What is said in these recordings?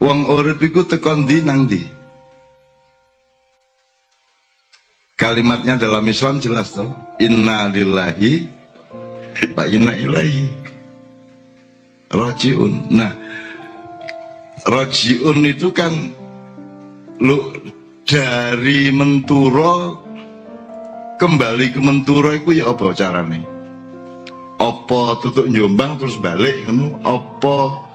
Wong urip iku teko ndi nang ndi? Kalimatnya dalam Islam jelas toh. Inna lillahi wa inna ilaihi rajiun. Nah, rajiun itu kan lu dari menturo kembali ke menturo itu ya apa carane? Apa tutuk Jombang terus balik ngono? Apa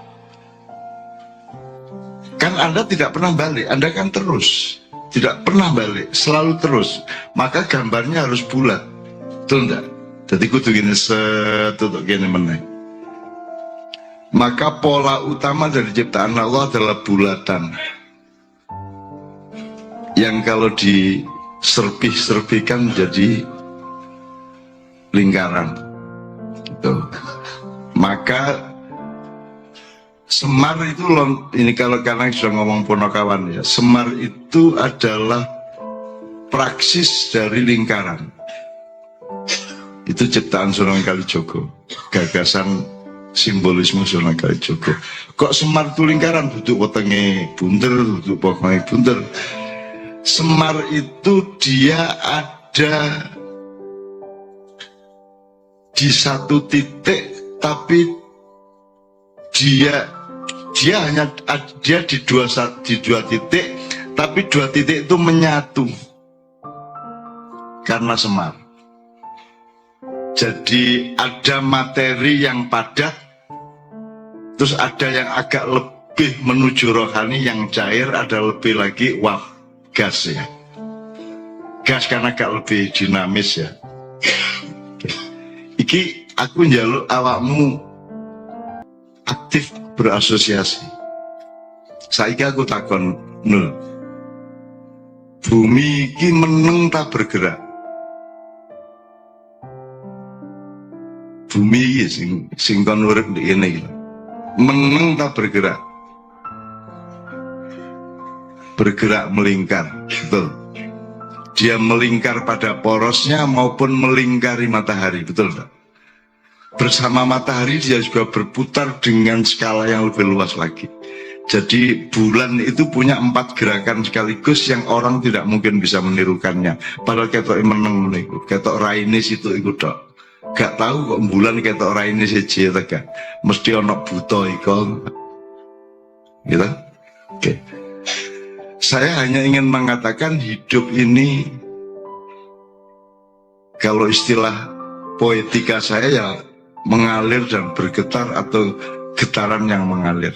kan Anda tidak pernah balik, Anda kan terus tidak pernah balik, selalu terus. Maka gambarnya harus bulat, betul enggak? Jadi kudu gini setutuk gini meneng. Maka pola utama dari ciptaan Allah adalah bulatan, yang kalau diserpih-serpihkan menjadi lingkaran. Gitu. Maka Semar itu ini kalau karena sudah ngomong Ponokawan ya, Semar itu adalah praksis dari lingkaran. Itu ciptaan Sunan Kalijogo, gagasan simbolisme Sunan Kalijogo. Kok Semar itu lingkaran, duduk wetenge bunder, duduk pokoknya bunder. Semar itu dia ada di satu titik, tapi dia hanya di dua titik, tapi dua titik itu menyatu karena Semar. Jadi ada materi yang padat, terus ada yang agak lebih menuju rohani, yang cair, ada lebih lagi gas ya. Gas kan agak lebih dinamis ya. Iki aku njaluk awakmu aktif berasosiasi. Saiki aku takon, Nul, bumi iki meneng tak bergerak? Bumi iki sing kon urip ndek kene iki meneng tak bergerak? Bergerak melingkar, betul. Dia melingkar pada porosnya maupun melingkari matahari, betul tak? Bersama matahari dia juga berputar dengan skala yang lebih luas lagi. Jadi bulan itu punya 4 gerakan sekaligus yang orang tidak mungkin bisa menirukannya. Padahal ketok meneng niku, ketok rainis itu ikut dok. Gak tahu kok bulan ketok rainis aja tak? Mesti ono buto iko. Gitu? Oke. Saya hanya ingin mengatakan hidup ini, kalau istilah poetika saya ya mengalir dan bergetar atau getaran yang mengalir.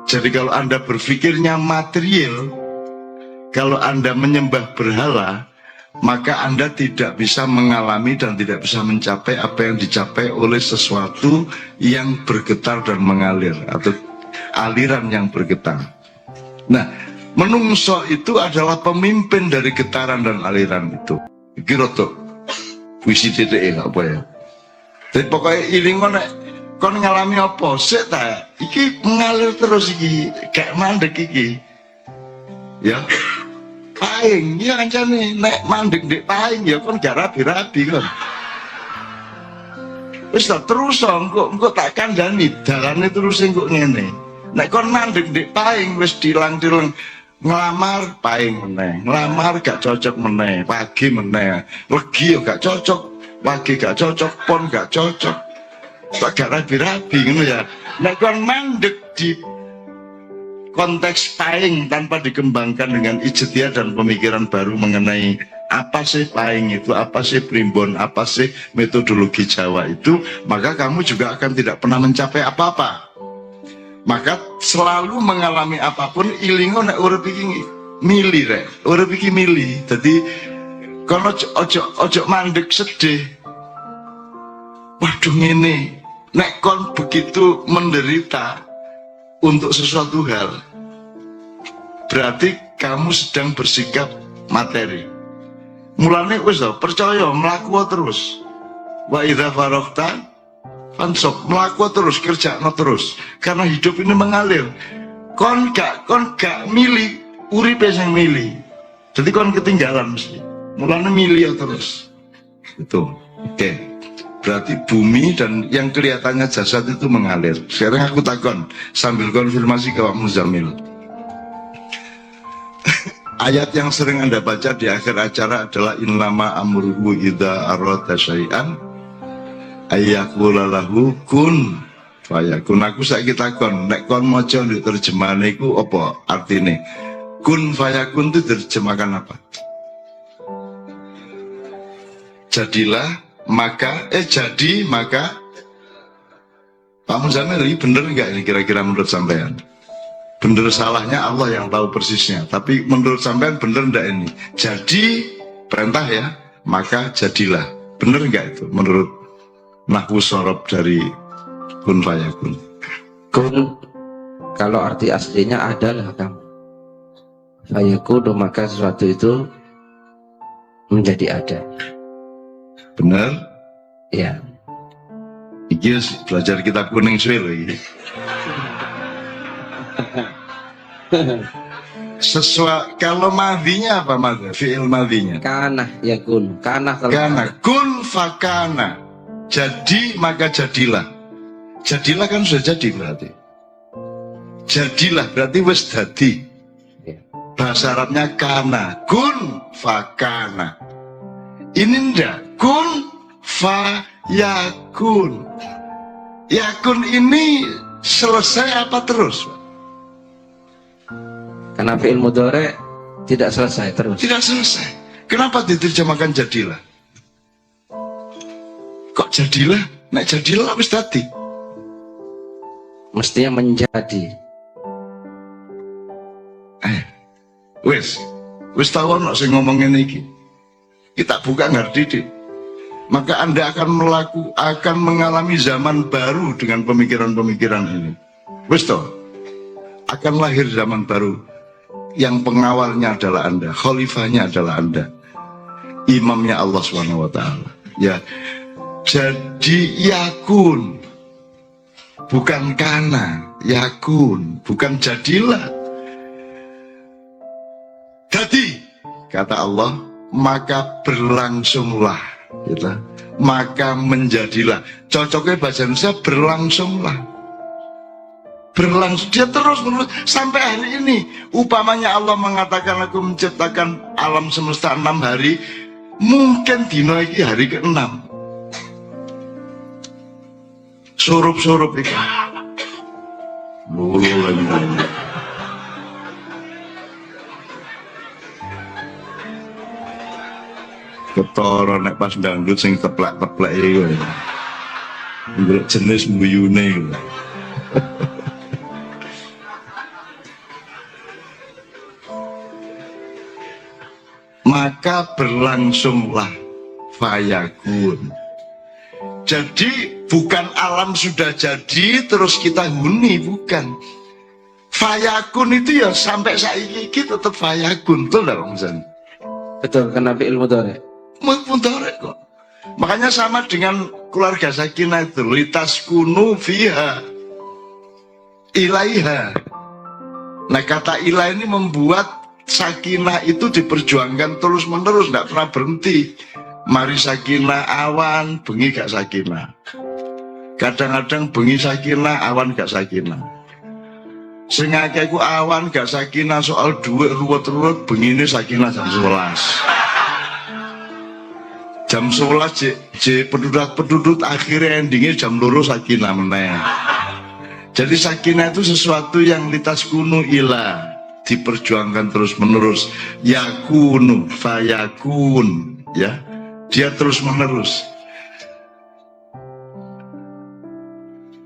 Jadi kalau Anda berpikirnya material, kalau Anda menyembah berhala, maka Anda tidak bisa mengalami dan tidak bisa mencapai apa yang dicapai oleh sesuatu yang bergetar dan mengalir, atau aliran yang bergetar. Nah, menungso itu adalah pemimpin dari getaran dan aliran itu. Kira tuh puisi titik apa ya? Jadi pokoknya iling kon ngalami apa sik ta? Iki mengalir terus iki, kayak mandek iki. Ya. Paing, ya kancane nek mandek ndek paing ya kon gak rabi-rabi kon. Wis tak terus engko tak kandhani dalane terus engko ngene. Nek kon mandek ndek paing wis dilang-dilang ngelamar paing meneh, ngelamar gak cocok meneh, pagi meneh, legi yo gak cocok. Pagi gak cocok, pon gak cocok, tak gak rabi-rabi gitu ya. Nek kon mandek di konteks paing tanpa dikembangkan dengan ijtihad dan pemikiran baru mengenai apa sih paing itu, apa sih primbon, apa sih metodologi Jawa itu, maka kamu juga akan tidak pernah mencapai apa-apa. Maka selalu mengalami apapun, ilingo nek urip iki milih rek, urip iki milih. Jadi kalau ojo mandek sedih. Waduh ini, nek kon begitu menderita untuk sesuatu hal, berarti kamu sedang bersikap materi. Mulane wis percaya mlaku terus. Wa idza faragta fansab, mlaku terus, kerjakno terus. Karena hidup ini mengalir. Kon gak milih, uripe sing milih. Jadi kon ketinggalan mesti. Mulane milih terus. Itu. Oke. berarti bumi dan yang kelihatannya jasad itu mengalir. Sekarang aku takon sambil konfirmasi ke Pak Muzamil. Ayat yang sering Anda baca di akhir acara adalah innama amruhu idza arada syai'an ayyaqula lahu kun fayakun. Aku saiki takon, nek kon maca ndek terjemahane iku apa artine? Kun fayakun itu diterjemahkan apa? Jadilah maka jadi maka. Pak Muzamil, ini bener nggak ini kira-kira menurut sampean? Bener salahnya Allah yang tahu persisnya, tapi menurut sampean bener nggak ini? Jadi perintah ya, maka jadilah. Bener nggak itu menurut nahwu sorob dari kun fayakun? Kun kalau arti aslinya adalah kamu, fayakun maka sesuatu itu menjadi ada. Bener? Ya. Iki belajar kitab kuning suwe lho iki. Kalau madhinya apa madhi? Fi'il madhinya. Kana yakun. Kana kun fakana. Jadi maka jadilah. Jadilah kan sudah jadi berarti. Jadilah berarti wis dadi. Ya. Bahasa Arabnya kana. Kun fakana. Ini ndak. Kun fayakun. Yakun ini selesai apa terus? Karena fi'il mudhari tidak selesai terus. Tidak selesai. Kenapa diterjemahkan jadilah? Kok jadilah? Nek jadilah wis dadi. Mestinya menjadi. Wis tahu ono sing ngomong ngene iki. Kita buka ngerti dik. Maka Anda akan mengalami zaman baru dengan pemikiran-pemikiran ini. Wis toh? Akan lahir zaman baru yang pengawalnya adalah Anda, khalifahnya adalah Anda, imamnya Allah SWT. Ya, jadi yakun, bukan kana, yakun, bukan jadilah. Jadi kata Allah, maka berlangsunglah. Gitu. Maka menjadilah. Cocoknya bahasa Indonesia berlangsunglah. Berlangsung, dia terus menerus sampai hari ini. Upamanya Allah mengatakan aku menciptakan alam semesta 6 hari, mungkin dino iki hari ke-6. Surup-surup itu. Lulu lagi. Ketara nek pas dangdut sing teplek-teplek iku. Ndelok jenis mbuyune iku. Maka berlangsunglah fayakun. Jadi bukan alam sudah jadi terus kita huni, bukan. Fayakun itu ya sampai saiki tetap fayakun, betul enggak Bang Zan? Betul, karena fi'il mudhari. Mudhari kok. Makanya sama dengan keluarga sakinah itu, litaskunu fiha ilaiha. Nah kata ilah ini membuat sakinah itu diperjuangkan terus menerus, tidak pernah berhenti. Mari sakinah awan, bengi gak sakinah. Kadang-kadang bengi sakinah, awan gak sakinah. Sing akeh ku awan gak sakinah soal duit ruwet-ruwet, bengine sakinah jam 11. Jam 11 pedudut akhirnya endingnya jam 2 sakinah meneh. Jadi sakinah itu sesuatu yang litaskunu ilah, diperjuangkan terus menerus. Yakunu fayakun, ya, dia terus menerus.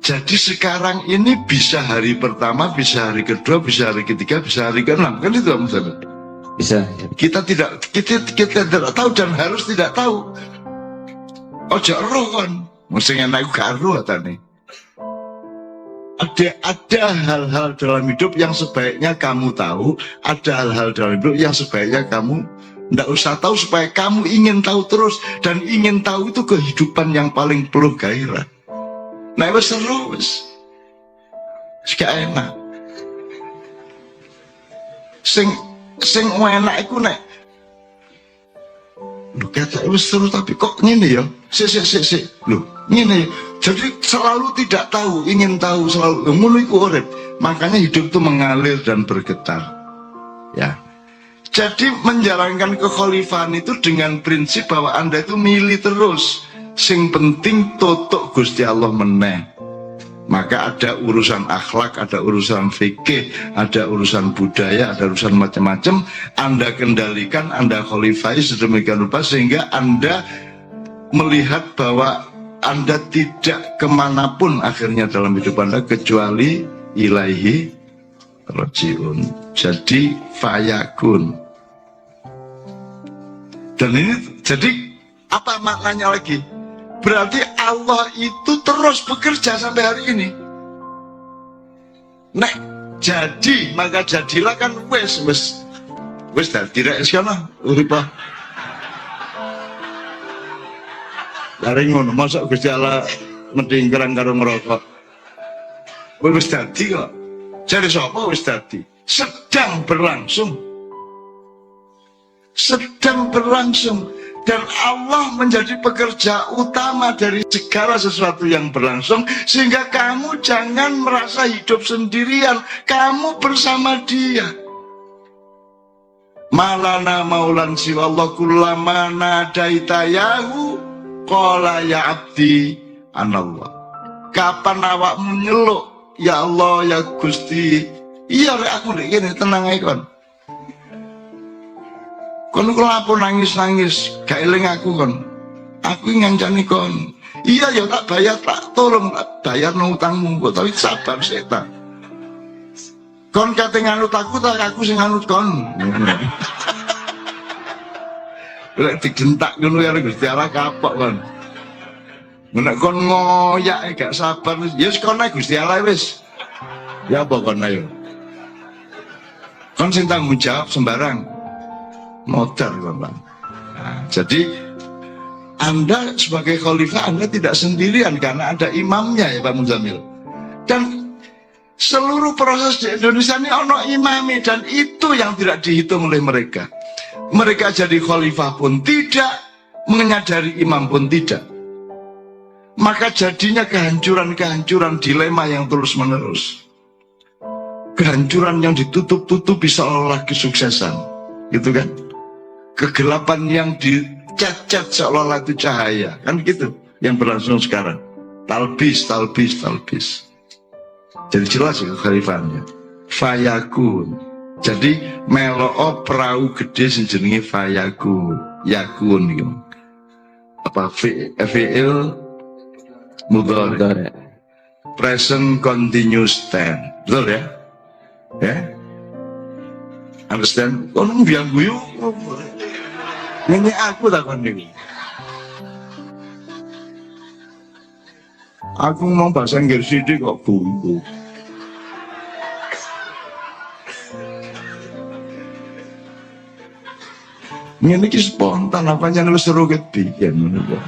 Jadi sekarang ini bisa hari pertama, bisa hari kedua, bisa hari ketiga, bisa hari ke-6, kan itu maksudnya? Bisa. Ya. Kita tidak tahu dan harus tidak tahu. Ojo roh kon, mesti enak karo atane. Ada hal-hal dalam hidup yang sebaiknya kamu tahu, ada hal-hal dalam hidup yang sebaiknya kamu tidak usah tahu supaya kamu ingin tahu terus, dan ingin tahu itu kehidupan yang paling penuh gairah. Nah, wis seru wis. Gak enak. Sing enak iku nek. Lho kata wis seru tapi kok ngene ya? Sik. Lho, Ini jadi selalu tidak tahu, ingin tahu selalu. Ngono iku urip. Makanya hidup itu mengalir dan bergetar. Ya. Jadi menjalankan kekhalifahan itu dengan prinsip bahwa Anda itu milih terus. Sing penting totok Gusti Allah meneh. Maka ada urusan akhlak, ada urusan fikih, ada urusan budaya, ada urusan macam-macam. Anda kendalikan, Anda khalifai sedemikian rupa sehingga Anda melihat bahwa Anda tidak kemanapun akhirnya dalam hidup Anda kecuali ilaihi rajiun. Jadi fayakun. Dan ini jadi apa maknanya lagi? Berarti Allah itu terus bekerja sampai hari ini. Nek jadi maka jadilah kan wes dadi rek sekono urip. Dari ngono, masa Gusti Allah mendingkrang karo ngerokok. Wis dadi kok. Jare sapa wis dadi? Sedang berlangsung. Sedang berlangsung. Dan Allah menjadi pekerja utama dari segala sesuatu yang berlangsung. Sehingga kamu jangan merasa hidup sendirian. Kamu bersama Dia. Malana maulan siwallah kullama nadaitayahu qala ya abdi anallah. Kapan awakmu nyeluk ya Allah ya Gusti, iya rek aku ndek kene tenang ae kon. Kon kok lapo nangis-nangis gak eling aku kon. Aku ngancani kon. Iya ya tak bayar, tak tolong tak bayar no utangmu kok, tapi sabar sik ta. Kon kate nganut aku tak aku sing nganut kon. Lek digentak ngono ya Gusti Allah kapok kon. Nek kon ngoyak gak sabar ya wis kon ae Gusti Allah wis. Ya apa kon ayo. Kon sing tanggung jawab sembarang. Modal kon. Nah, jadi Anda sebagai khalifah Anda tidak sendirian karena ada imamnya ya Pak Muzamil. Dan seluruh proses di Indonesia ini ono imami dan itu yang tidak dihitung oleh mereka. Mereka jadi khalifah pun tidak, menyadari imam pun tidak. Maka jadinya kehancuran-kehancuran dilema yang terus-menerus. Kehancuran yang ditutup-tutupi seolah kesuksesan. Gitu kan? Kegelapan yang dicat-cat seolah itu cahaya. Kan gitu yang berlangsung sekarang. Talbis. Jadi jelas ya kekhalifahannya. Fayakun. Jadi meloo perahu gede sing jenenge fayakun. Yakun gitu. Apa fi'il mudhari. Present continuous tense. Betul ya? Ya? Understand? Kau biang guyu. Ini aku takon niku. Aku ngomong bahasa Inggris ini kok buntu. Ini spontan apa yang wis seru ketian ngono.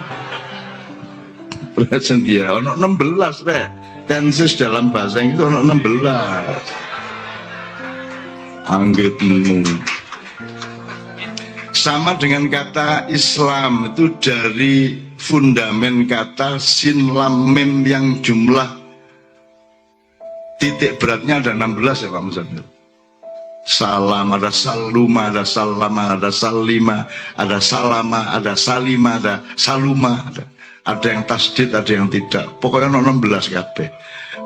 Present dia ono 16 rek. Tenses dalam bahasa Inggris ono 16. Anggitmu. Sama dengan kata Islam itu dari fundamen kata sin lam mim yang jumlah titik beratnya ada 16 ya Pak Muzamil. Salam, ada saluma, ada salama, ada salima, ada salama, ada salima, ada saluma, ada yang tasdid, ada yang tidak. Pokoknya 16 kabeh.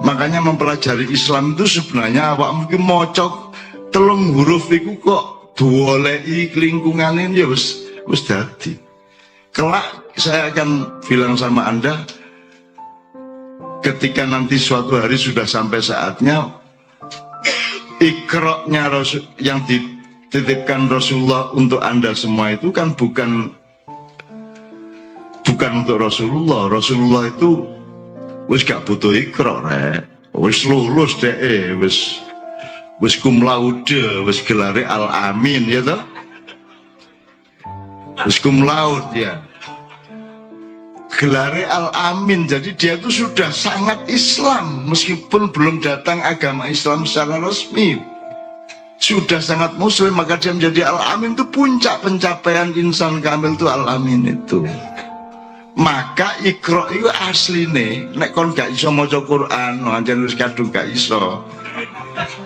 Makanya mempelajari Islam itu sebenarnya awak mungkin mocok telung huruf itu kok duolei kelingkungan ini ya wis dadi. Kelak saya akan bilang sama Anda ketika nanti suatu hari sudah sampai saatnya ikroknya Rasul yang dititipkan Rasulullah untuk Anda semua itu kan bukan untuk Rasulullah. Rasulullah itu wis gak butuh ikrok rek. Wis lulus deh, wis cum laude, wis gelare al-amin ya toh. Wis cum laude ya. Gelare al-amin, jadi dia itu sudah sangat Islam meskipun belum datang agama Islam secara resmi. Sudah sangat muslim, maka dia menjadi al-amin. Itu puncak pencapaian insan kamil itu al-amin itu. Maka Iqra itu asline nek kon gak iso maca Quran, anjen wis kadung gak iso.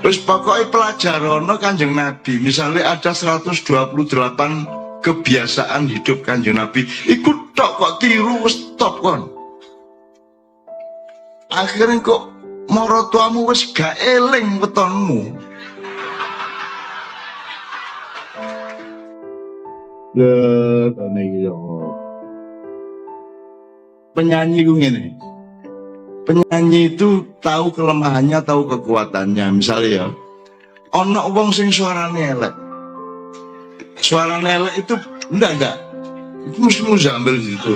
Wis pokoke pelajarana Kanjeng Nabi. Misalnya ada 128 kebiasaan hidup Kanjeng Nabi, iku tok kok tiru wis stop kon. Akhirnya kok marotuamu wis gak eling wetonmu. Penyanyi ku ngene. Penyanyi itu tahu kelemahannya, tahu kekuatannya. Misalnya ya, ono wong sing suarane elek. Suarane elek itu enggak. Itu mesti Muzamil gitu.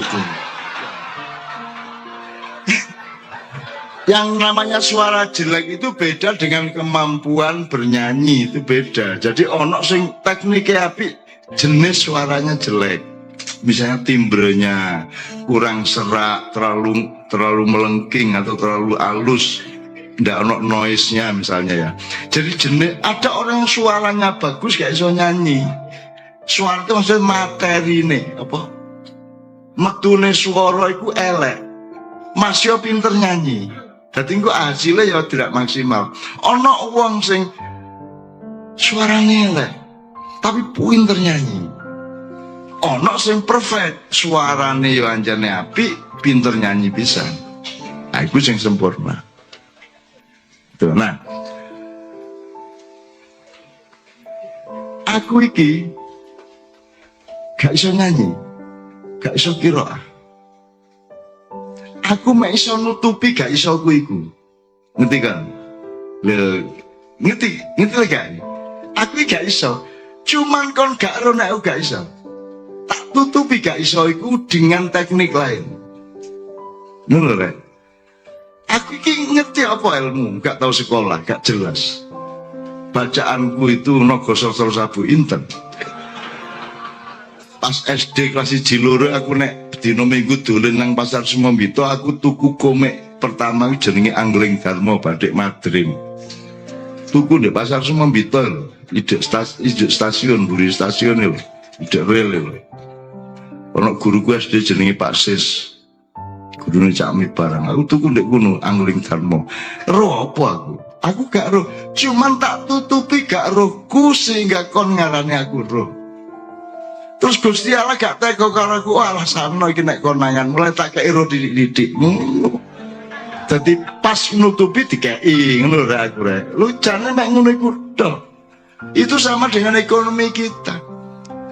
Yang namanya suara jelek itu beda dengan kemampuan bernyanyi, itu beda. Jadi ono sing tekniknya apik, jenis suaranya jelek. Misalnya timbrenya kurang serak, terlalu melengking atau terlalu halus, ndak ono noise-nya misalnya ya. Jadi jenis ada orang yang suaranya bagus gak iso nyanyi. Suara itu maksudnya materi nih, apa? Metune suara itu elek. Masih pinter nyanyi. Jadi kok hasilnya ya tidak maksimal. Ono wong sing suaranya elek, tapi pinter nyanyi. Ono sing perfect, suarane yo anjane apik, pinter nyanyi bisa. Nah, iku sing sempurna. Tuh, nah. Aku iki gak iso nyanyi, gak iso qiraah. Aku mek iso nutupi gak iso iku. Ngerti kan? Ngerti gak? Aku gak iso. Cuman kon gak ro nek gak iso. Tak tutupi gak iso iku dengan teknik lain. Ngono rek. Aku iki ngerti apa ilmu, gak tahu sekolah, gak jelas. Bacaanku itu naga sastra sabu inten. Pas SD kelas 1 loro aku nek dina Minggu dolen nang pasar Sumambito, aku tuku komik pertama jenenge Angling Dharma Badik Madrim. Tuku di pasar Sumambito lho, idek stasiun, buri stasiun lho, idek rel lho. Ono guruku SD jenenge Pak Sis. Gurune Cak Mit barang. Aku tuku ndek kono Angling Dharma. Roh apa aku? Aku gak roh, cuman tak tutupi gak rohku sehingga kon ngarani aku roh. Terus Gusti Allah gak tega karo aku, alasane iki nek konangan mulai tak kei roh didik-didik. Jadi pas nutupi dikei ngono rek aku rek. Lu jane mek ngono iku tok. Itu sama dengan ekonomi kita.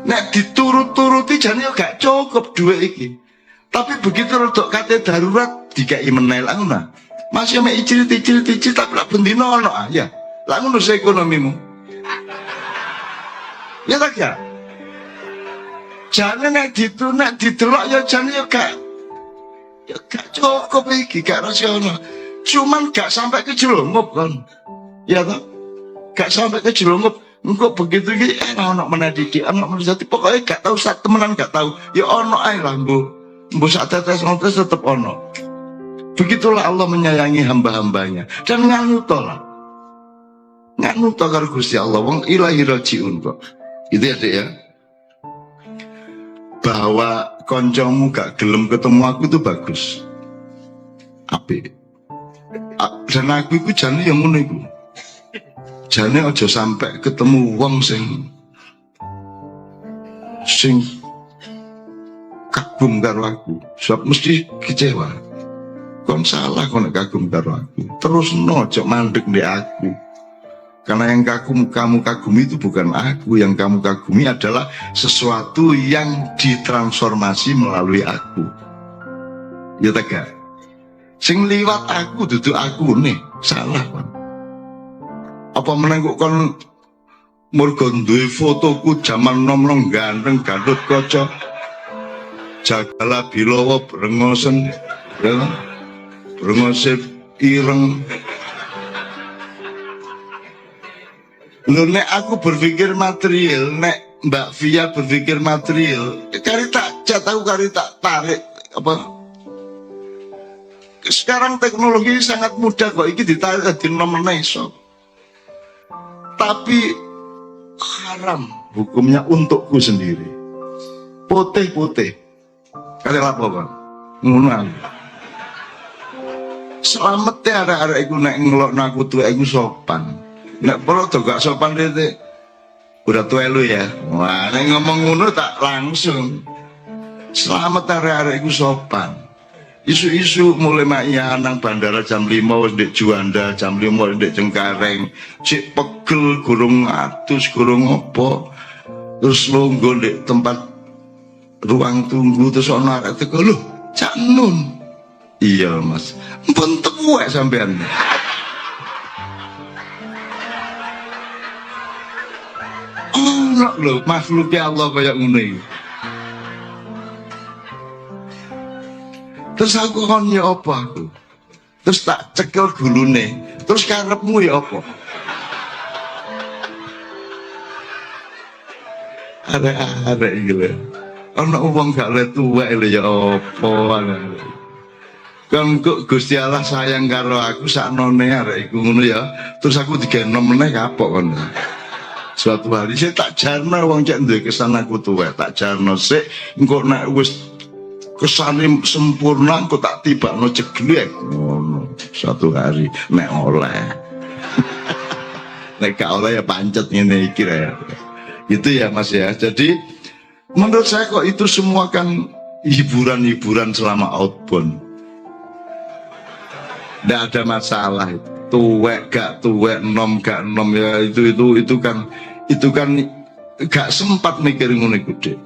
Nek diturut-turuti jane gak cukup duit iki. Tapi begitu rodok kate darurat dikei menel ngono. Masih mek icil-icil tapi lak bendino ono ya. Lah ngono se ekonomimu. Ya tak ya? Jane nek didelok ya jane ya gak cukup iki, gak rasional. Cuman gak sampai ke jelungup kan. Ya toh? Gak sampai ke jelungup. Engko begitu iki ono mendidik, ono menjadi pokoknya gak tahu sak temenan gak tahu. Ya ono ae lah mbo sak tetes nontes tetep ono. Begitulah Allah menyayangi hamba-hambanya. Dan nganuto lah. Nganuto karo Gusti Allah wong ilahi rajiun kok. Itu ya, Dek ya. Bahwa koncomu gak gelem ketemu aku itu bagus. Apik. Dan aku iku jane yang ngono iku. Jane aja sampai ketemu wong sing kagum karo aku. Sebab mesti kecewa. Kon salah kon kagum karo aku. Terus ojo mandek ndek aku. Karena yang kamu kagumi itu bukan aku, yang kamu kagumi adalah sesuatu yang ditransformasi melalui aku. Ya tak? Sing liwat aku duduk aku nih, salah kan? Apa menengok kon murgon duwe fotoku zaman nom-nom ganteng Gatot Kaca, Jagala Bilowo brengosen, ya kan? Brengose ireng. Lho nek aku berpikir material, nek Mbak Via berpikir material, kari tak jatuh, kari tak tarik apa? Sekarang teknologi sangat mudah kok, iki ditarik di nomor iso. Tapi haram hukumnya untukku sendiri. Putih-putih. Kali apa kan? ngono. Selamat ya arek-arek iku nek ngelokno aku tuwek iku sopan. Nek perlu to gak sopan dite. Udah tuwek lu ya. Wah, nek ngomong ngono tak langsung. Selamat arek-arek iku sopan. Isu-isu mulai maya nang bandara jam 5 wis ndek Juanda, jam 5 wis ndek Cengkareng. Cek pegel gurung atus gurung apa. Terus longgo ndek tempat ruang tunggu terus ana arek teko lho, Cak Nun. Iya Mas, mpun tuwek sampean. Ono lho makhluk Allah kaya ngono iki. Terus aku kon ya apa aku? Terus tak cekel gulune. Terus karepmu ya apa? Arek-arek iki lho. Ana wong gak le tuwek lho ya apa arek. Kan kok Gusti Allah sayang karo aku saknone arek iku ngono ya. Terus aku digenom meneh kapok kon. Suatu hari saya tak jarno wong cek duwe kesan aku tuwek, tak jarno sik engko nek wis kesane sempurna engko tak tibakno ceglek ngono. Suatu hari nek oleh. Nek gak oleh ya pancet ngene iki ya. Itu ya Mas ya. Jadi menurut saya kok itu semua kan hiburan-hiburan selama outbound. Tidak ada masalah itu. Tuwek gak tuwek, nom gak nom ya itu kan gak sempat mikir ngono iku Dik.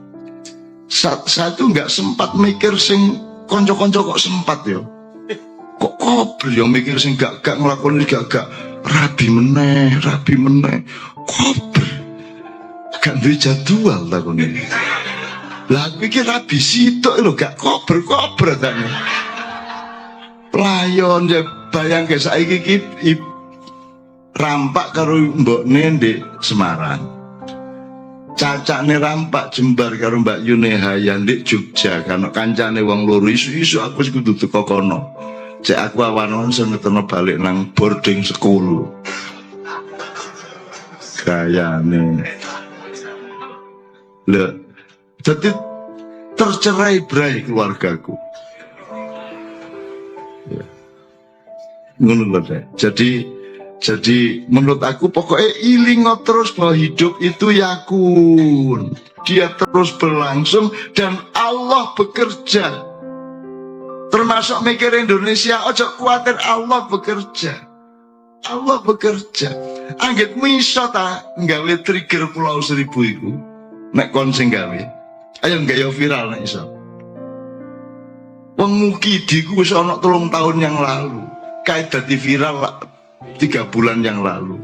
Saya tuh gak sempat mikir sing konco-konco kok sempat ya. Kok kober yang mikir sing gak ngelakoni gak rabi meneh kober. Gak duwe jadwal takone. Lah aku iki rabi sitok lho gak kober tane. Playon ya bayangke saiki iki rampak karo mbokne ndek Semarang. Cacakne rampak jembar karo Mbak Yune Hayan ndek Jogja karena kancane wong loro isu-isu aku wis kudu teko kono. Cek aku awan-awan sing ngeteno balik nang boarding school. Kayane. Lho, jadi tercerai berai keluargaku. Ya. Ngono lho deh. Jadi menurut aku pokoknya ilingo terus bahwa hidup itu yakun. Dia terus berlangsung dan Allah bekerja. Termasuk mikir Indonesia, ojo kuatir Allah bekerja. Allah bekerja. Anggit miso ta nggawe trigger Pulau Seribu iku. Nek kon sing gawe. Ayo nggayo viral nek iso. Wong Mukidi ku wis ana 3 tahun yang lalu. Kayak dadi viral 3 bulan yang lalu.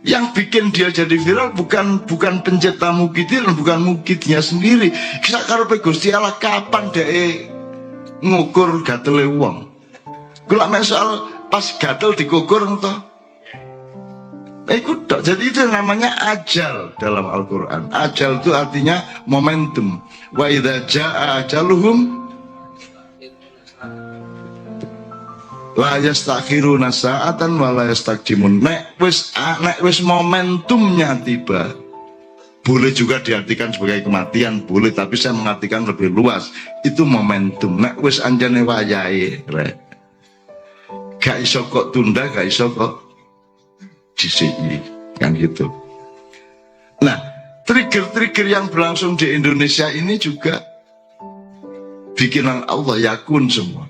Yang bikin dia jadi viral bukan pencipta Mukidi dan bukan Mukidinya sendiri. Kita karepe Gusti Allah kapan dhek ngukur gatele wong. Kula mek soal pas gatel dikukur ento. Ikut dok. Jadi itu namanya ajal dalam Al-Quran. Ajal itu artinya momentum. Wa idza jaa ajaluhum la yastakhiruna sa'atan wa la yastaqdimun. Nek wis momentumnya tiba. Boleh juga diartikan sebagai kematian, boleh, tapi saya mengartikan lebih luas. Itu momentum. Nek wis anjane wayahe, rek. Gak iso kok tunda, gak iso kok DCI kan gitu. Nah, trigger-trigger yang berlangsung di Indonesia ini juga bikinan Allah yakun semua.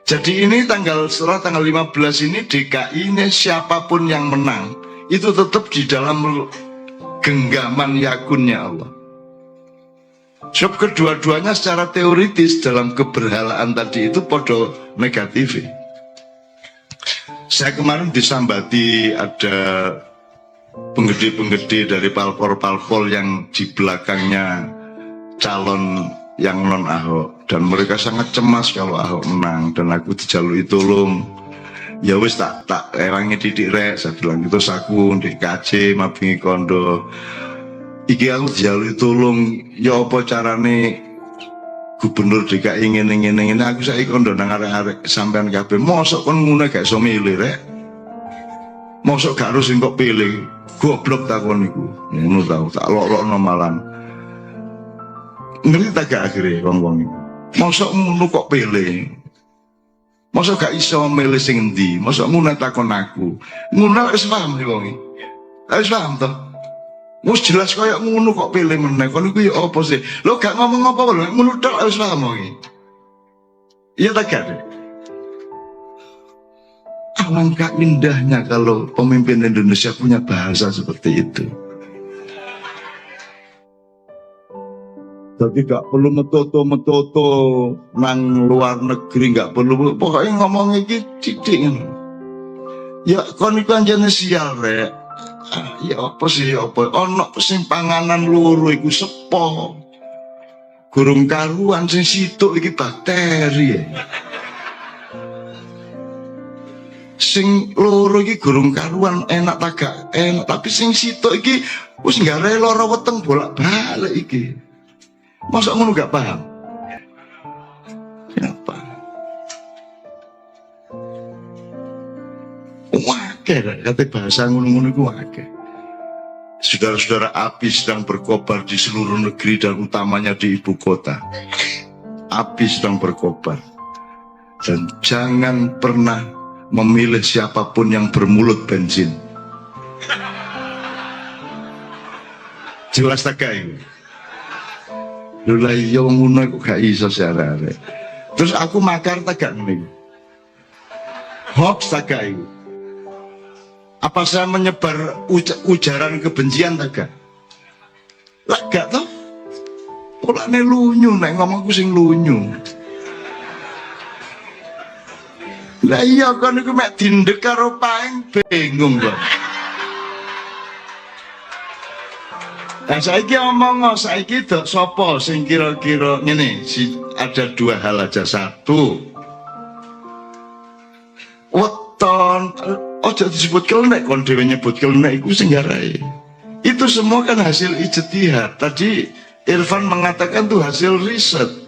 Jadi ini setelah tanggal 15 ini DKI ini siapapun yang menang itu tetap di dalam genggaman yakunnya Allah. Sebab kedua-duanya secara teoritis dalam keberhalaan tadi itu podo negatif. Saya kemarin disambati ada penggede-penggede dari parpol-parpol yang di belakangnya calon yang non Ahok, dan mereka sangat cemas kalau Ahok menang, dan aku dijalui tolong. Ya wis tak ewangi titik rek, saya bilang gitu saku di KC mabingi kondo. Iki aku dijalui tolong, ya apa carane Gubernur DKI ingin aku saiki kondo nang arek-arek sampean kabeh mosok kon ngono gak iso milih rek. Mosok gak harus kok pilih. Goblok takon iku. Ngono tau tak lok-lokno malan. Ngerti tak gak akhire wong-wong iku. Mosok ngono kok pilih. Mosok gak iso milih sing endi. Mosok ngono takon aku. Ngono wis paham iki wong. Wis paham to? Wis jelas kaya ngono kok pilih meneh. Kon iku ya apa sih? Lo gak ngomong apa lho, ngono tok wis paham iki. Iya tak gak? Alangkah indahnya kalau pemimpin Indonesia punya bahasa seperti itu. Jadi gak perlu metoto nang luar negeri, gak perlu, pokoknya ngomong iki titik. Ya kon iku anjene sial rek. Ya apa sih apa? Ono sing panganan loro iku sepo. Gurung karuan sing situk iki bakteri. Sing loro iki gurung karuan enak tak gak enak, tapi sing situk iki wis nggare lara weteng bolak-balik iki. Masa ngono gak paham? Kenapa? Wakil kata bahasa ngono-ngono iku wakil. Saudara-saudara, api sedang berkobar di seluruh negeri dan utamanya di ibu kota. Api sedang berkobar. Dan jangan pernah memilih siapapun yang bermulut bensin. Jelas tak kayak lula iya ngono kok gak iso sarare. Terus aku makar tak gak ngene. Hoax tak gak iku. Apa saya menyebar ujaran kebencian tak gak? Lah gak toh? Polane lunyu nek ngomongku sing lunyu. Lah iya kan iku mek dindek karo paeng bingung kok. Nah saiki omong saiki dok sapa sing kira-kira ngene, ada dua hal aja. Satu, weton ojo disebut kelenek, kon dhewe nyebut kelenek iku sing garai. Itu semua kan hasil ijtihad. Tadi Irfan mengatakan tuh hasil riset.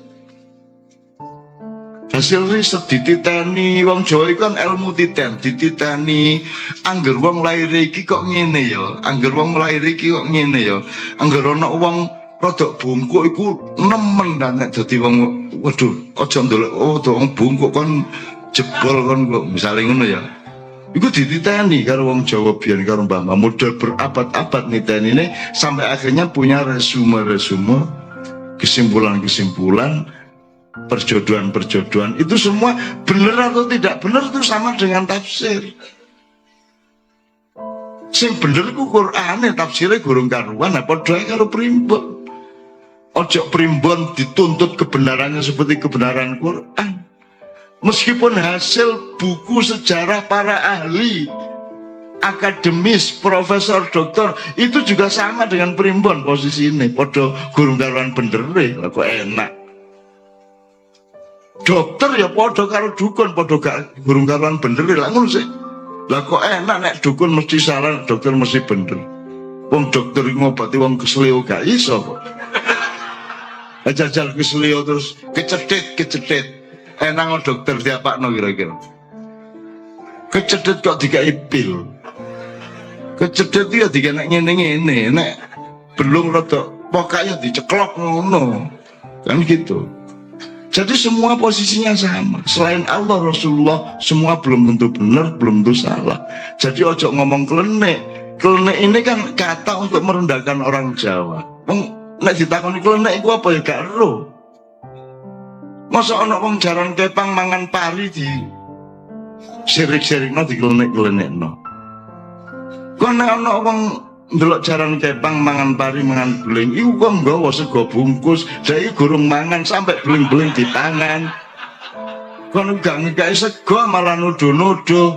Hasil riset dititeni wong Jawa iku kan ilmu titen, dititeni angger wong lair iki kok ngene ya, angger wong lair iki kok ngene ya. Angger ana wong rodok bungkuk iku nemen dan nek dadi wong waduh aja ndelok wong bungkuk kon jebol kon kok misale ngono ya. Iku dititeni karo wong Jawa biyen karo Mbah model berabad-abad nitenine sampai akhirnya punya resume-resume, kesimpulan-kesimpulan, perjodohan-perjodohan. Itu semua benar atau tidak benar itu sama dengan tafsir. Sing bener ku Qur'ane, tafsirnya gurung karuan, apa doa karo primbon. Ojo primbon dituntut kebenarannya seperti kebenaran Qur'an. Meskipun hasil buku sejarah para ahli, akademis, profesor, doktor, itu juga sama dengan primbon posisi ini. Podo gurung karuan bener lah kok enak. Dokter ya podo karo dukun, podo gak gurung karuan bener lah ngono sih. Lah kok enak nek dukun mesti salah, dokter mesti bener. Wong dokter ngobati wong kesleo gak iso kok. Jajal kesleo terus kecedet. Enang dokter diapakno kira-kira. Kecedet kok dikai pil. Kecedet ya dikenek ngene-ngene, nek belum rada pokoknya diceklok ngono. Kan gitu. Jadi semua posisinya sama. Selain Allah, Rasulullah, semua belum tentu benar, belum tentu salah. Jadi ojo ngomong klenek. Klenek ini kan kata untuk merendahkan orang Jawa. Nek ditakoni klenek iku apa ya gak ero. Masa ana wong jaran kepang mangan pari di sirik-sirikno diklenek-klenekno. Kok nek ana wong ndelok jaran kepang mangan pari mangan beling iku kok nggawa sego bungkus, saiki gurung mangan sampai beling-beling dipangan. Kon gak ngekaki sego malah nuduh-nuduh.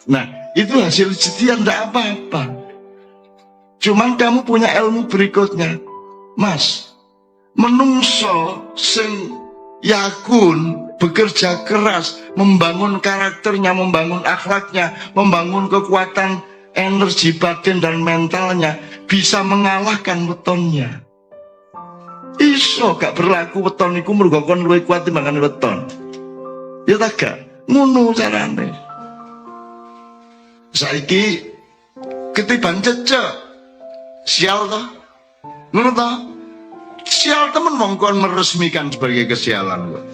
Nah, itu hasil ijtihad ndak apa-apa. Cuman kamu punya ilmu berikutnya. Mas, menungso sing yakun bekerja keras, membangun karakternya, membangun akhlaknya, membangun kekuatan energi batin dan mentalnya, bisa mengalahkan wetonnya. Iso gak berlaku weton iku mergo kon luwih kuat timbang weton. Ya tak gak? Ngono carane. Saiki ketiban cecek. Sial toh? Ngono toh? Sial temen mongkon meresmikan sebagai kesialan kok.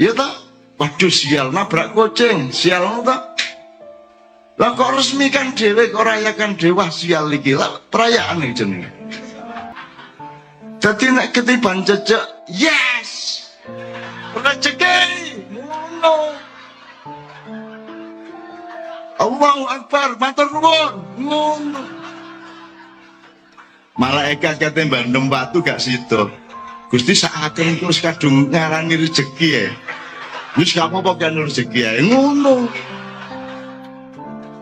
Ya tak? Waduh sial nabrak kucing, sial tak? Lah kok resmikan dhewe kok rayakan dewa sial iki. Lah perayaan iki jenenge. Dadi nek ketiban jejak, yes. Rezeki. Ngono. Allahu Akbar, matur nuwun. Ngono. Malaikat kate bandem watu gak sido. Gusti sakaken terus kadung ngarani rezeki ya. Wis gak apa-apa kan rezeki ya. Ngono.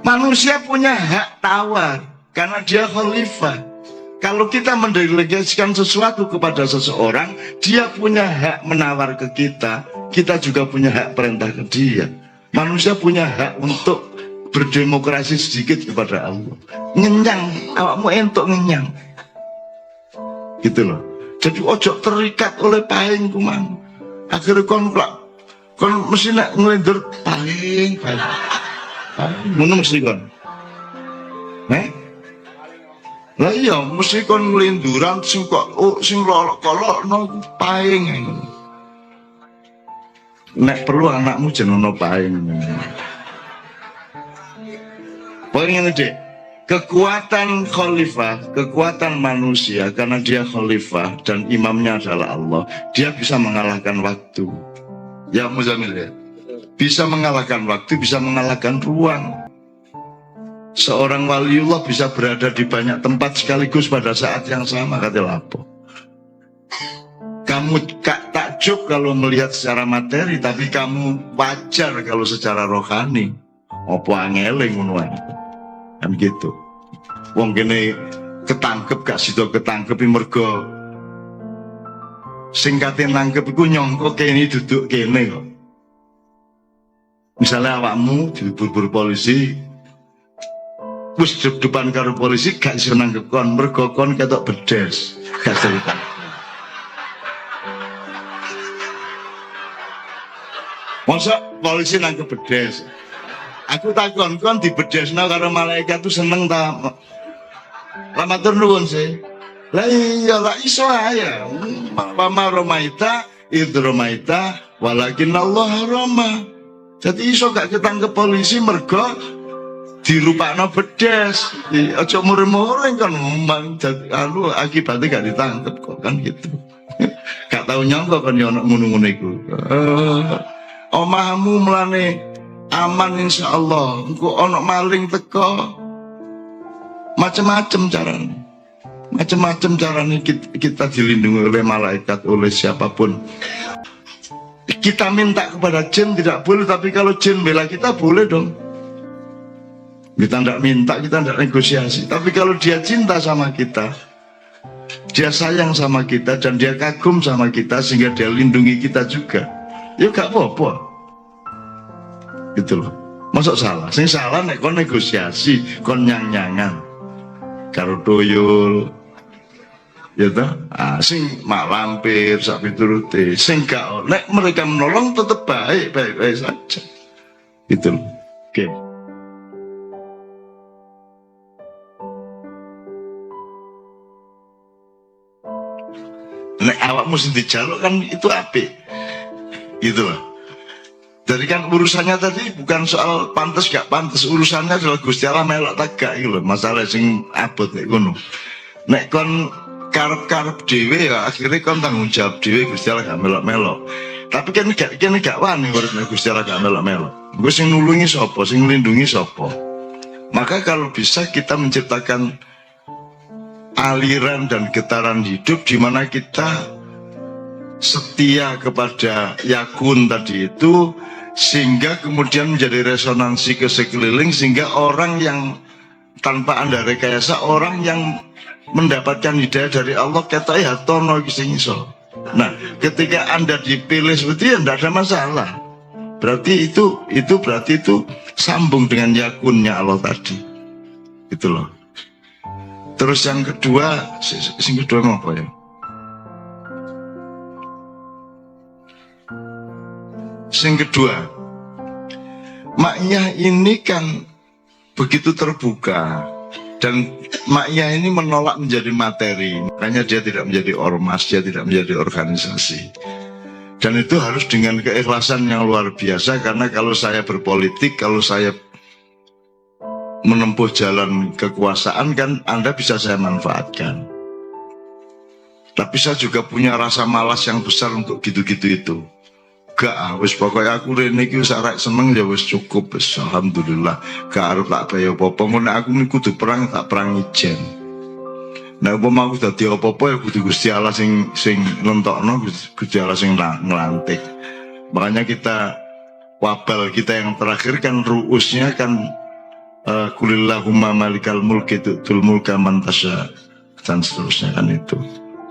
Manusia punya hak tawar karena dia khalifah. Kalau kita mendelegasikan sesuatu kepada seseorang, dia punya hak menawar ke kita. Kita juga punya hak perintah ke dia. Manusia punya hak untuk berdemokrasi sedikit kepada Allah. Ngenyang, awakmu entuk ngenyang. Gitu loh. Jadi ojo terikat oleh paing kumang. Akhirnya kon mesti nak ngelindur paing. Ngono mesti kon. Lah iya mesti kon ngelinduran sing kok sing lolok-kolokno paing. Nek perlu anakmu jenenge paing. Poin ini dek. Kekuatan khalifah, kekuatan manusia karena dia khalifah dan imamnya adalah Allah, dia bisa mengalahkan waktu. Ya Muzamil ya, bisa mengalahkan waktu, bisa mengalahkan ruang. Seorang waliullah bisa berada di banyak tempat sekaligus pada saat yang sama, kata Lapo. Kamu gak takjub kalau melihat secara materi, tapi kamu wajar kalau secara rohani. Opo angele ngono kan gitu. Wong kene ketangkep gak sida ketangkep mergo sing kate nangkep iku nyangka kene duduk kene kok. Misalnya awakmu diburu polisi wis depan karo polisi gak iso nangkep kon mergo kon ketok bedes. Gak cerita. Masa polisi nangkep bedes? Aku takon kon dibedesno karo malaikat tuh seneng ta? Lah matur nuwun sih. Lah iya lah iso ae. Mama romaita itu romaita walakin Allah roma. Jadi iso gak ketangkep polisi mergo dirupakno bedes. Aja mureng-mureng kan memang anu akibatnya gak ditangkep kok kan gitu. Gak tau nyangka kan yo ono ngono-ngono iku. Omahmu mlane aman insyaallah. Engko ono maling teko. Macam-macam caranya kita dilindungi oleh malaikat, oleh siapapun. Kita minta kepada jin tidak boleh, tapi kalau jin bela kita boleh dong. Kita tidak minta, kita tidak negosiasi. Tapi kalau dia cinta sama kita, dia sayang sama kita, dan dia kagum sama kita sehingga dia lindungi kita juga, ya gak apa-apa. Gitu loh. Masuk salah? Sing salah nek kon negosiasi, kon nyang-nyangan karo toyol, ya toh, sing mak lampir sak piturute, sing gak nek mereka menolong tetap baik saja, gitu loh. Oke. Nek awakmu sing dijaluk kan itu apik, gitu loh. Jadi kan urusannya tadi bukan soal pantas gak pantas, urusannya adalah Gusti Allah melok tak gak gitu loh. Masalah sing abot nek ngono. Nek kon karep-karep dhewe ya akhirnya kon tanggung jawab dhewe, Gusti Allah gak melok-melok. Tapi kan gak wani urip Gusti Allah gak melok-melok. Gue sing nulungi sapa, sing nglindungi sapa. Maka kalau bisa kita menciptakan aliran dan getaran hidup di mana kita setia kepada yakun tadi itu, sehingga kemudian menjadi resonansi ke sekeliling, sehingga orang yang tanpa anda rekayasa, orang yang mendapatkan hidayah dari Allah kata ya tono sing iso. Nah ketika anda dipilih seperti itu tidak ada masalah, berarti itu sambung dengan yakunnya Allah tadi, gitu loh. Terus yang kedua ngapa ya? Yang kedua, maknya ini kan begitu terbuka dan Ma'iyah ini menolak menjadi materi, makanya dia tidak menjadi ormas, dia tidak menjadi organisasi. Dan itu harus dengan keikhlasan yang luar biasa, karena kalau saya berpolitik, kalau saya menempuh jalan kekuasaan kan Anda bisa saya manfaatkan. Tapi saya juga punya rasa malas yang besar untuk gitu-gitu itu. Gak, wis pokoknya aku rene iki wis arek seneng ya wis cukup, wis alhamdulillah. Gak arep tak bayar apa-apa, ngono aku nih kudu perang tak perang ijen. Nah, umpama aku dadi apa-apa ya kudu Gusti Allah sing nentokno, Gusti Allah sing ngelantik. Makanya kita wabal kita yang terakhir kan ruusnya kan kulillahumma malikal mulki tu'tul mulka man tasya dan seterusnya kan itu.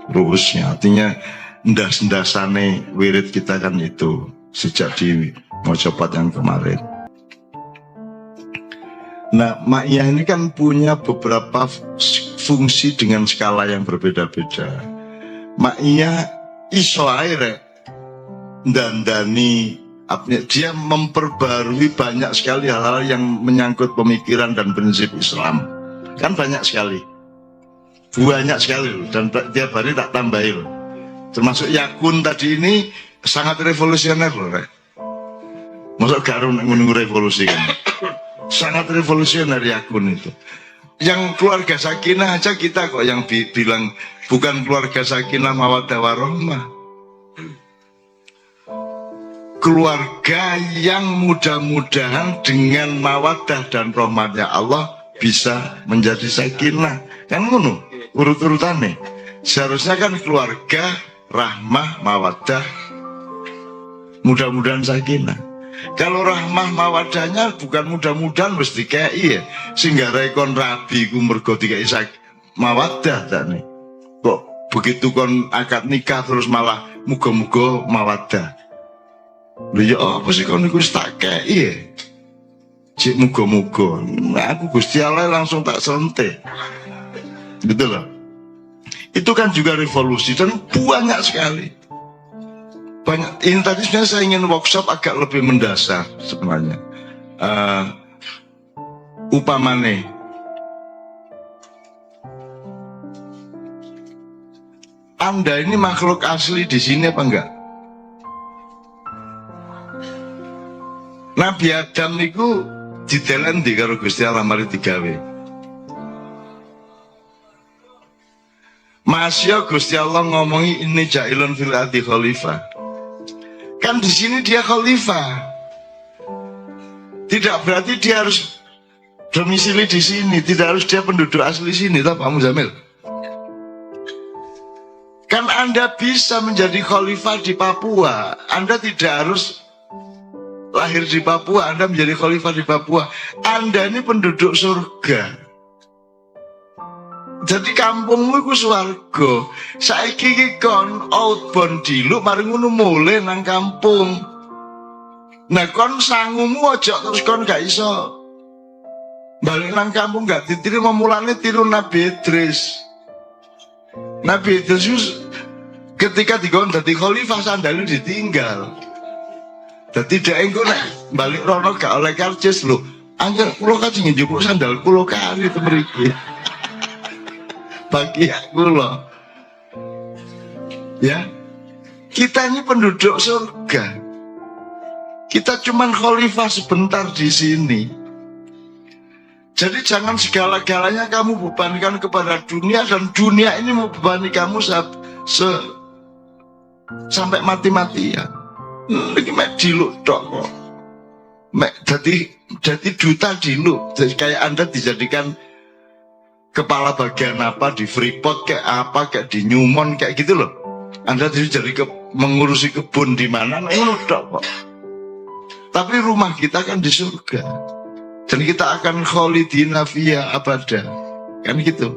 Ruusnya artinya ndas-ndasane wirid kita kan itu sejak di mojopat yang kemarin. Nah, Ma'iyah ini kan punya beberapa fungsi dengan skala yang berbeda-beda. Ma'iyah iso ae dandani, dia memperbarui banyak sekali hal-hal yang menyangkut pemikiran dan prinsip Islam. Kan banyak sekali. Banyak sekali loh, dan tiap hari tak tambahin loh. Termasuk Yakun tadi ini sangat revolusioner loh, Rek. Masuk garu menunggu revolusi kan. Sangat revolusioner Yakun itu. Yang keluarga sakinah aja kita kok yang bilang bukan keluarga sakinah mawaddah warahmah. Keluarga yang mudah-mudahan dengan mawaddah dan rahmatnya Allah bisa menjadi sakinah. Kan ngono urut-urutannya. Seharusnya kan keluarga rahmah mawaddah mudah-mudahan sakinah. Kalau rahmah mawadahnya bukan mudah-mudahan mesti kayak iya sehingga rekon rabi ku mergo dikai mawaddah tak nih. Kok begitu kon akad nikah terus malah muga-muga mawaddah. Lha ya apa sih kon niku tak kayak iya. Cik muga-muga. Nah, aku Gusti Allah langsung tak sentek. Gitu loh. Itu kan juga revolusi dan banyak sekali. Banyak. Ini tadi sebenarnya saya ingin workshop agak lebih mendasar sebenarnya. Upamane Anda ini makhluk asli di sini apa enggak? Nabi Adam niku didelen di karo Gusti Allah mari digawe. Masya Gusti Allah ngomongi ini jailun fil ardi khalifah. Kan di sini dia khalifah. Tidak berarti dia harus domisili di sini, tidak harus dia penduduk asli sini, toh Pak Muzamil. Kan Anda bisa menjadi khalifah di Papua. Anda tidak harus lahir di Papua, Anda menjadi khalifah di Papua. Anda ini penduduk surga. Jadi kampungmu iku swarga. Saiki iki kon outbound diluk mari ngono mulih nang kampung. Nah kon sangumu aja terus kon gak iso balik nang kampung gak ditiru mulane tiru Nabi Idris. Nabi Idris ketika dikon dadi khalifah sandalnya ditinggal. Dadi dhek engko nek balik rono gak oleh karcis lho. Angger kula kajeng njupuk sandal kula kali te mriki. Bagi aku loh. Ya. Kita ini penduduk surga. Kita cuman khalifah sebentar di sini. Jadi jangan segala-galanya kamu bebankan kepada dunia dan dunia ini membebani kamu sampai mati-matian. Lagi mek diluk tok kok. Mek jadi duta diluk. Jadi kayak Anda dijadikan kepala bagian apa di Freeport kayak apa kayak di Newmont kayak gitu loh. Anda jadi mengurusi kebun di mana? Udah kok. Tapi rumah kita kan di surga. Dan kita akan khalidina fiha abada. Kan gitu.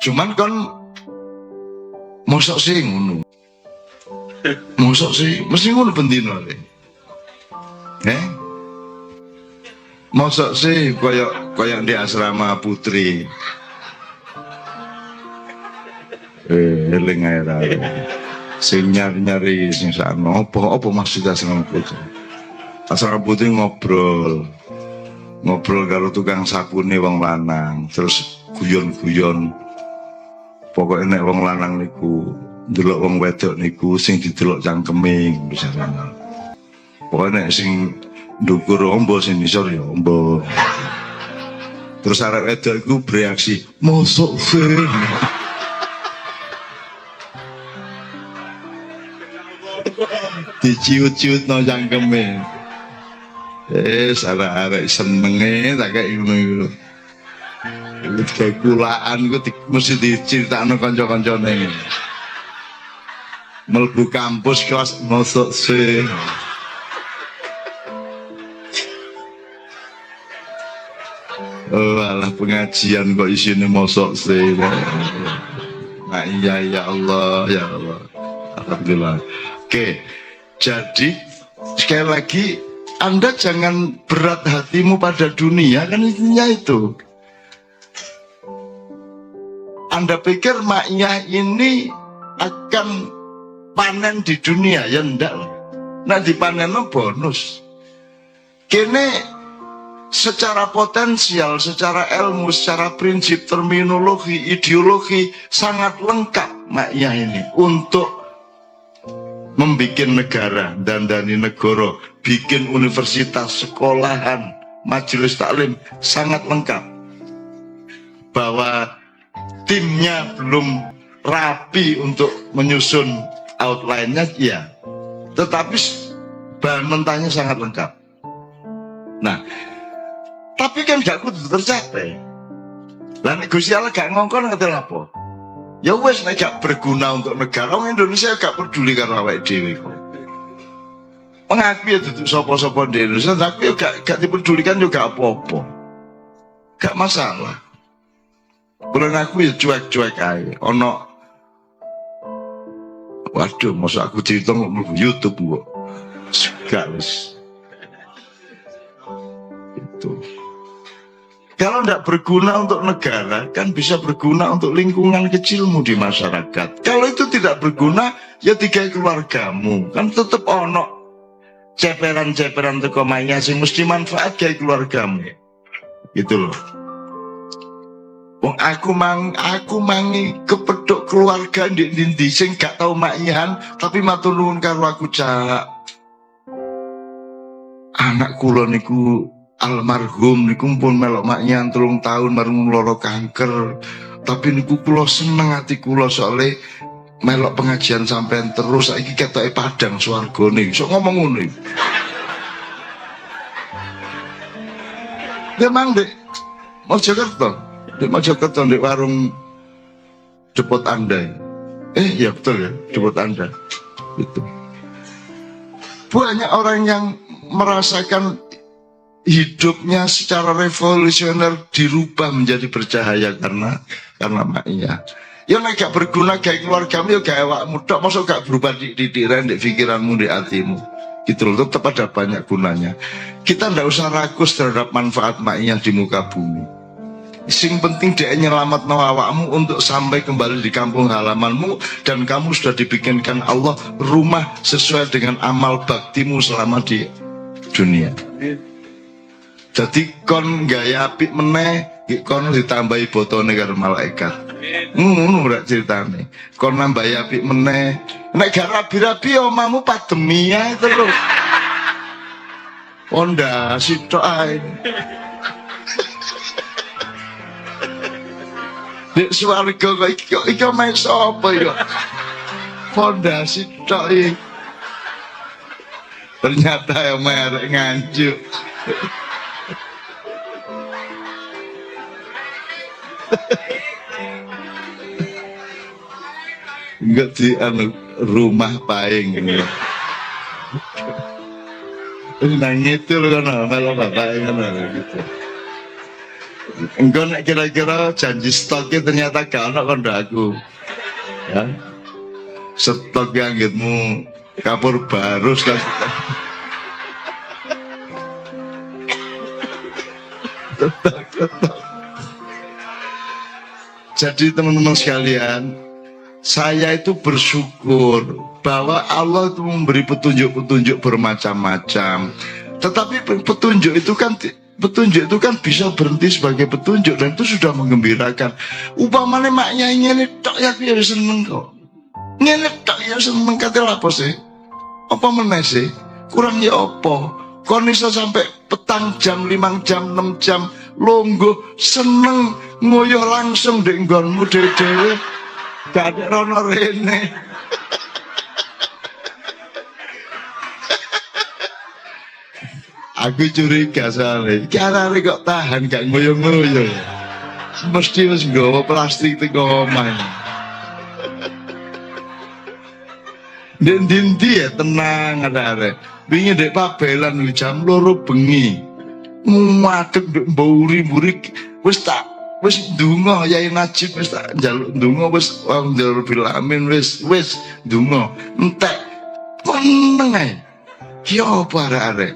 Cuman kan mosok sih ngono. Mosok sih mesti ngono bendino le. Mosok sih koyok di asrama putri. Eling ae ra. Sing nyari-nyari sing sakno apa maksud asrama putri? Asrama putri ngobrol. ngobrol karo tukang sabune wong lanang, terus guyon-guyon. Pokoknya nek wong lanang niku ndelok wong wedok niku sing didelok cangkeme misalnya. Pokoknya nek sing ndukur ombo sing nisor ya ombo. Terus arek wedok iku bereaksi, "Mosok sih." Diciut-ciut no cangkeme. Arek-arek senenge tak kayak ngono. Kayak kulaan ku mesti diceritakno kanca-kancane. Mlebu kampus kelas mosok sih. Oh, alah pengajian kok isine mosok sih. Nah, iya ya Allah, ya Allah. Alhamdulillah. Oke. Jadi sekali lagi Anda jangan berat hatimu pada dunia, kan intinya itu. Anda pikir maknya ini akan panen di dunia, ya enggak. Nah dipanen bonus. Kini secara potensial, secara ilmu, secara prinsip, terminologi, ideologi sangat lengkap maknya ini untuk membuat negara, dandani negara, bikin universitas, sekolahan, majelis taklim, sangat lengkap. Bahwa timnya belum rapi untuk menyusun outline-nya, ya. Tetapi bahan mentahnya sangat lengkap. Nah, tapi kan gak kudu tercapai. Lah nek Gusti Allah gak ngongkon ngerti apa? Ya wes nek gak berguna untuk negara, orang Indonesia gak peduli karo awake dhewe kok. Mengaku ya duduk sapa-sapa di Indonesia, tapi gak dipedulikan juga apa-apa. Gak masalah. Bulan aku ya cuek-cuek aja. Ono, waduh, masa aku cerita nggak YouTube kok. Gak wis. Itu. Kalau tidak berguna untuk negara, kan bisa berguna untuk lingkungan kecilmu di masyarakat. Kalau itu tidak berguna, ya tiga keluargamu. Kan tetap ono ceperan-ceperan teko maya sing mesti manfaat kayak keluargamu. Gitu loh. Wong aku mangi kepedok keluarga ndi sing gak tau maknyahan tapi matur nuwun karo aku cak. Anak kula niku almarhum niku pun melok maknyahan 3 tahun marung lara kanker. Tapi niku kula seneng ati kula soalé melok pengajian sampean terus saiki ketoke padang swargane. Sok ngomong ngono iki. Dia mang Dek Mojokerto. Di Mojokerto di warung Depot Anda. Ya betul ya, Depot Anda. Itu. Banyak orang yang merasakan hidupnya secara revolusioner dirubah menjadi bercahaya karena maknya. Ya nek gak berguna kayak keluargamu ya gak awakmu tok, mosok gak berubah di pikiranmu, di hatimu. Gitu loh, tetap ada banyak gunanya. Kita ndak usah rakus terhadap manfaat maknya di muka bumi. Sing penting dia nyelamat awakmu untuk sampai kembali di kampung halamanmu dan kamu sudah dibikinkan Allah rumah sesuai dengan amal baktimu selama di dunia. Jadi kon gaya apik meneh, kon ditambahi botone karo malaikat. Ngono ora ceritane. Kon nambahi apik meneh, nek gak rabi-rabi omamu pademi ae terus. Onda sitok ae. Di swarga kok iki omahe sapa ya? Fondasi tok iki. Ternyata ya merek nganjuk. Enggak di rumah paing. Nangis itu kan malah bapak kan gitu. Engkau nak kira-kira janji stoknya ternyata gak ada kan aku. Ya. Stok yang gitu kapur baru kan. Jadi teman-teman sekalian, saya itu bersyukur bahwa Allah itu memberi petunjuk-petunjuk bermacam-macam. Tetapi petunjuk itu kan petunjuk itu kan bisa berhenti sebagai petunjuk dan itu sudah menggembirakan. Upamane maknya ngene tok ya aku ya seneng kok. Ngene tok ya seneng kate apa sih? Apa meneh sih? Kurang ya apa? Kon iso sampai petang jam, 5 jam, 6 jam longgo seneng ngoyo langsung ndek nggonmu dhewe-dhewe. Gak ada rono rene. Aku curiga soalnya, karena kok tahan gak ngoyo-ngoyo. Mesti wis nggawa plastik teko omah. Ndi ya tenang ada. Wingi ndek pabelan jam 2 bengi. Ngadeg ndek mburi-mburi wis ndonga Yai Najib wis tak njaluk ndonga wis njaluk bilamin wis ndonga. Entek meneng ae. Ki apa arek-arek?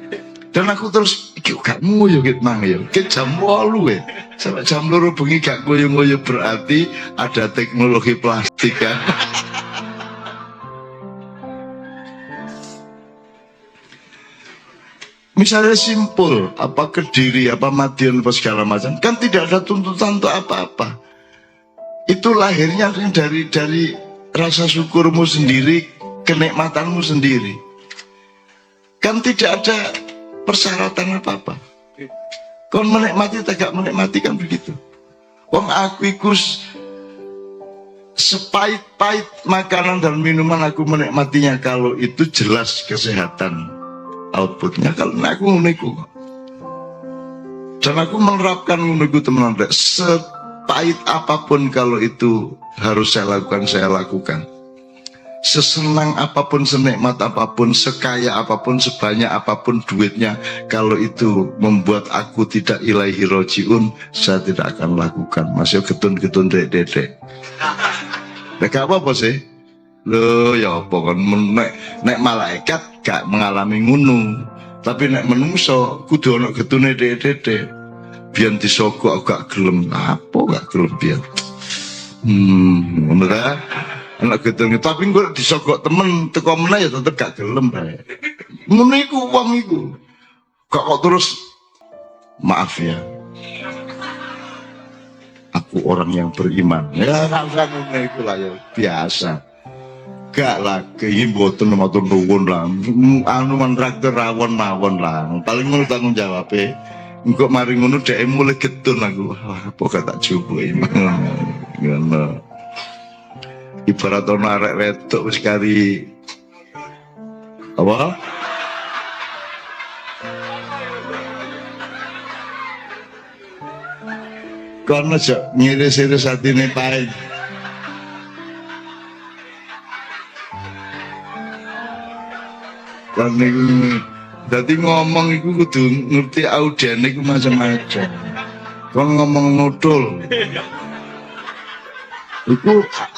Dan aku terus iki gak ngoyo ket nang ya. Ke jam 8 ya. Sampai jam 2 bengi gak ngoyo-ngoyo berarti ada teknologi plastik kan. Misalnya simpul, apa Kediri, apa Madiun, apa segala macam, kan tidak ada tuntutan untuk apa-apa. Itu lahirnya dari rasa syukurmu sendiri, kenikmatanmu sendiri. Kan tidak ada persyaratan apa-apa. Kau menikmati, tidak menikmati kan begitu. Wong aku ikus sepahit-pahit makanan dan minuman aku menikmatinya kalau itu jelas kesehatan outputnya. Kalau aku nguneku dan aku menerapkan nguneku teman-teman, sepahit apapun kalau itu harus saya lakukan. Sesenang apapun, senikmat apapun, sekaya apapun, sebanyak apapun duitnya, kalau itu membuat aku tidak ilaihi rojiun, saya tidak akan lakukan. Masih getun-getun dek-dek. Gak apa-apa sih. Loh ya apa kan nek malaikat gak mengalami ngunu, tapi nek menungso kudu ana getune dek-dek. Biyen disogok gak gelem. Apa gak gelem biyen? Ngono ta? Ana getune tapi kok disogok temen teko meneh ya tetep gak gelem bae. Ngono iku wong iku. Kok terus maaf ya. Aku orang yang beriman. Ya rasa ngono iku lah ya biasa. Gak lah, ini mboten matur nuwun lah. Anu mentraktir rawon-mawon lah. Paling ngono tanggung jawab engko mari ngono dhek mulai getun aku. Wah, apa gak tak coba ngono. Ibarat ono arek wedok wis kari apa? Kono aja ngiris-iris atine pae. Kan niku dadi ngomong iku kudu ngerti audiene iku macam-macam. Kon ngomong nudul.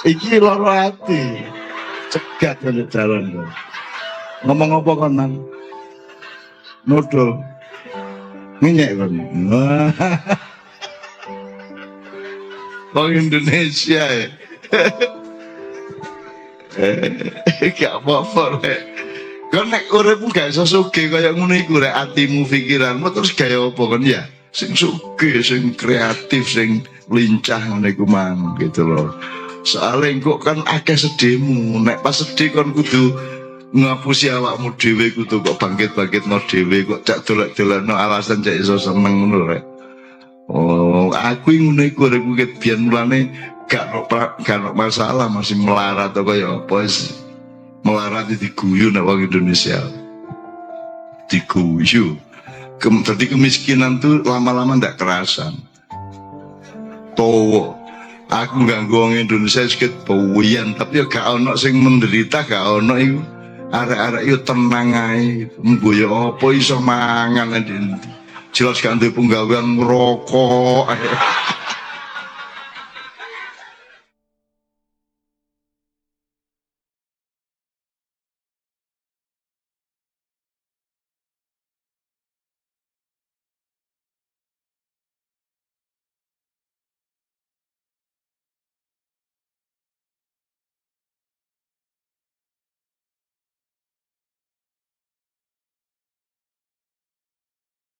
Iki loro ati. Cegat kene jalan. Ngomong apa kon nang? Nudul. Ngenyek kon. Wong Indonesia ya. Gak apa-apa rek. Kau nek urip gak iso sugih kaya ngono iku rek, atimu pikiranmu terus gaya apa kan ya? Sing sugih, sing kreatif, sing lincah ngono iku mang gitu loh. Soale kok kan akeh sedihmu, nek pas sedih kon kudu ngapusi awakmu dhewe, kudu kok bangkit-bangkitno dhewe, kok cak dolek-dolekno alasan cak iso seneng ngono rek. Oh, aku ngono iku rek ket biyen mulane gak ono masalah, masih melarat kaya apa sih. Melarat diguyu nek wong Indonesia. Diguyu. Jadi kemiskinan tuh lama-lama ndak kerasan. Towo. Aku gak wong Indonesia sedikit bawian, tapi ya gak ono sing menderita, gak ono iku. Arek-arek yo tenang ae. Mboyo apa iso mangan endi. Jelas gak duwe penggawean ngerokok.